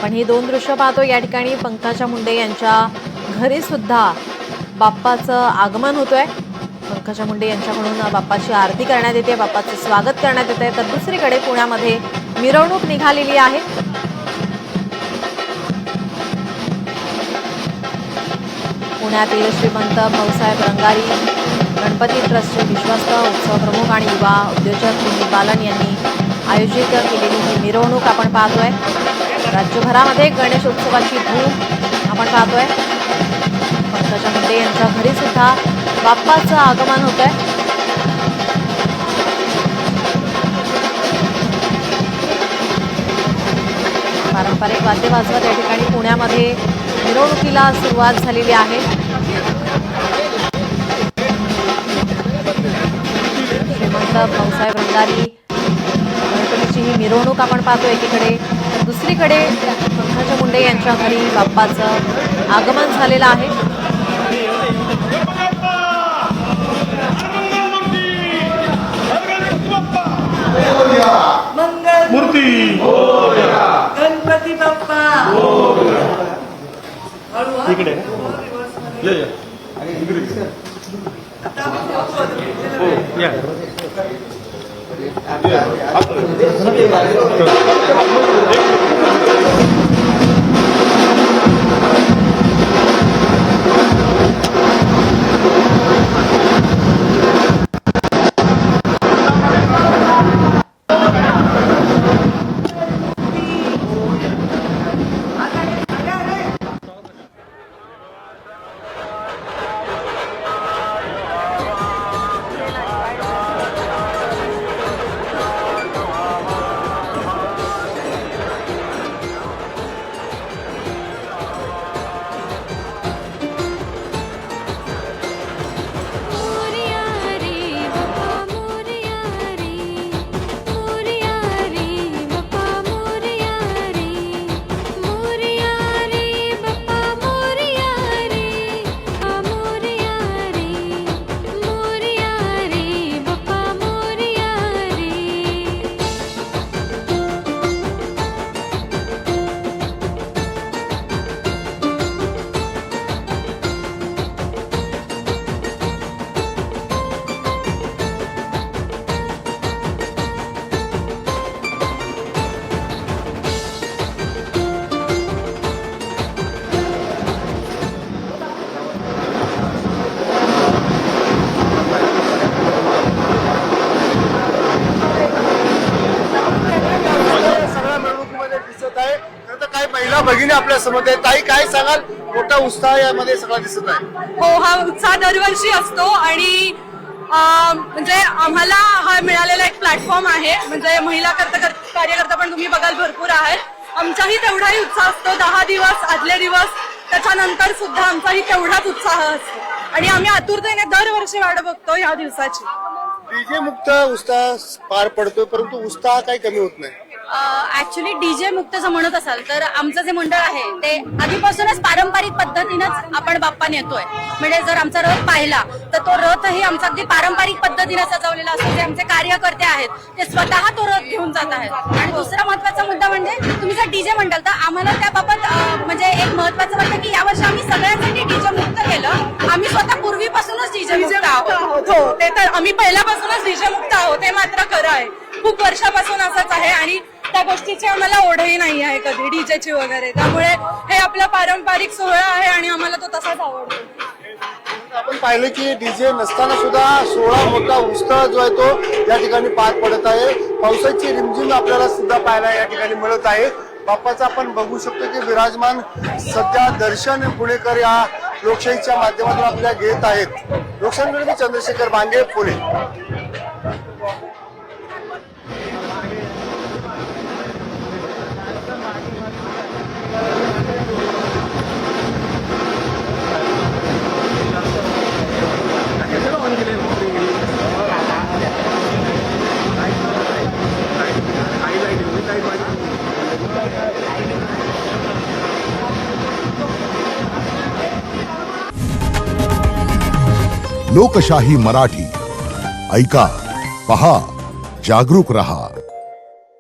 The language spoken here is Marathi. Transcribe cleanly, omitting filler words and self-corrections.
आपण ही दोन दृश्य पाहतो। या ठिकाणी पंकजा मुंडे यांच्या घरी सुद्धा बाप्पाचं आगमन होतंय। पंकजा मुंडे यांच्याकडून बाप्पाची आरती करण्यात येते, बाप्पाचं स्वागत करण्यात येते। तर दुसरीकडे पुण्यामध्ये मिरवणूक निघालेली आहे। पुण्यातील श्रीमंत भाऊसाहेब रंगारी गणपती ट्रस्टचे विश्वस्त उत्सव प्रमुख आणि युवा उद्योजक विनीत बालन यांनी आयोजित केलेली ही मिरवणूक आपण पाहतोय। राज्यभरामध्ये गणेश उत्सवाची धूम आपण पाहतोय। पंकजा मुंडे यांच्या घरी सुद्धा बाप्पाचं आगमन होतंय। पारंपरिक वाद्य वाजवत या ठिकाणी पुण्यामध्ये मिरवणुकीला सुरुवात झालेली आहे। श्रीमंत भाऊसाहेब रंगारी गणपतीची ही मिरवणूक आपण पाहतो एकीकडे, तर दुसरीकडे पंकजा मुंडे यांच्या घरी बाप्पाचं आगमन झालेलं आहे। मूर्ती गणपती बाप्पा इकडे या भगिनी आपल्या समोर आहे। ताई, काय सांगाल? मोठा उत्साह यामध्ये सगळा दिसत आहे। हो, हा उत्साह दरवर्षी असतो आणि म्हणजे आम्हाला हा मिळालेला एक प्लॅटफॉर्म आहे। म्हणजे महिला कार्यकर्ता पण तुम्ही बघाल भरपूर आहेत। आमचाही तेवढाही उत्साह असतो 10 दिवस आदले दिवस, त्याच्यानंतर सुद्धा आमचाही तेवढाच उत्साह असतो आणि आम्ही आतुरतेने दरवर्षी वाट बघतो या दिवसाची। डीजे मुक्त उत्साह पार पडतोय, परंतु उत्साह काही कमी होत नाही। ऍक्च्युली डीजे मुक्त जर म्हणत असाल तर आमचं जे मंडळ आहे ते आधीपासूनच पारंपरिक पद्धतीनेच आपण बाप्पा नेतोय। म्हणजे जर आमचा रथ पाहिला तर तो रथही आमचा अगदी पारंपरिक पद्धतीने सजवलेला असतो। जे आमचे कार्यकर्ते आहेत ते स्वतः तो रथ घेऊन जात आहेत। आणि दुसरा महत्वाचा मुद्दा म्हणजे तुम्ही जर डीजे म्हणताल तर आम्हाला त्याबाबत म्हणजे एक महत्वाचं वाटतं की यावर्षी आम्ही सगळ्यांसाठी डीजे मुक्त केलं। आम्ही स्वतः पूर्वीपासूनच डीजे मुक्त आहोत। हो, ते तर आम्ही पहिल्यापासूनच डीजे मुक्त आहोत, हे मात्र खरं आहे। खूप वर्षापासून असंच आहे आणि त्या गोष्टीची आम्हाला ओढही नाही आहे कधी डीजेची वगैरे। त्यामुळे हे आपला पारंपरिक सोहळा आहे आणि आम्हाला तो तसाच आवडतो। आपण पाहिलं की डीजे नसताना सुद्धा सोहळा मोठा उत्साह जो आहे तो या ठिकाणी पार पडत आहे। पावसाची रिमझिम आपल्याला सुद्धा पाहायला या ठिकाणी मिळत आहे। बाप्पाचं आपण बघू शकतो की विराजमान सध्या दर्शन पुणेकर या लोकशाहीच्या माध्यमातून आपल्या घेत आहेत। लोकशाहीमध्ये चंद्रशेखर बांगे, पुणे। लोकशाही मराठी ऐका, पहा, जागरूक रहा।